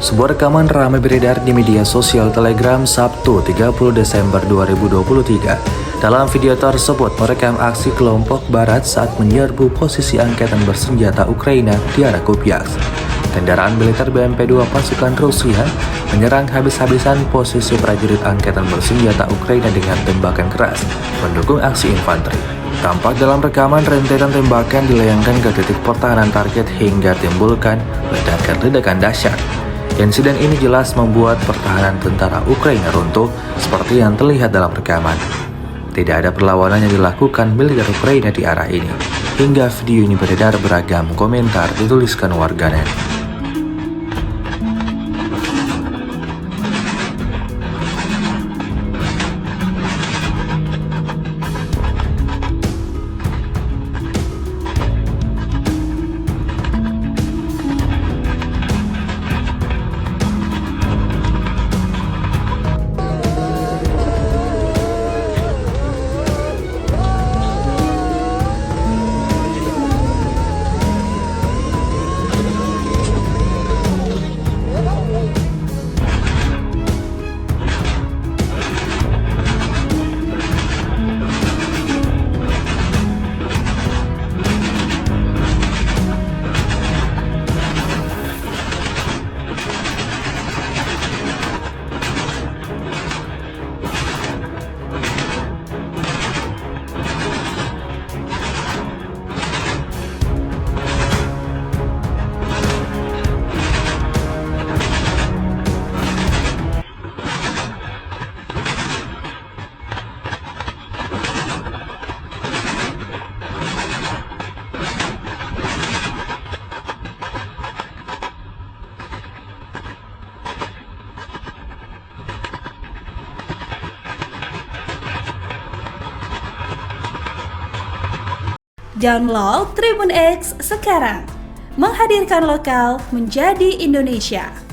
Sebuah rekaman ramai beredar di media sosial Telegram Sabtu 30 Desember 2023. Dalam video tersebut merekam aksi kelompok barat saat menyerbu posisi angkatan bersenjata Ukraina di arah Kupiansk. Kendaraan militer BMP-2 pasukan Rusia menyerang habis-habisan posisi prajurit angkatan bersenjata Ukraina dengan tembakan keras, mendukung aksi infanteri. Tampak dalam rekaman rentetan tembakan dilayangkan ke titik pertahanan target hingga timbulkan ledakan-ledakan dahsyat. Insiden ini jelas membuat pertahanan tentara Ukraina runtuh seperti yang terlihat dalam rekaman. Tidak ada perlawanan yang dilakukan militer Ukraina di arah ini. Hingga video ini beredar beragam komentar dituliskan warganet. Download Tribun X sekarang, menghadirkan lokal menjadi Indonesia.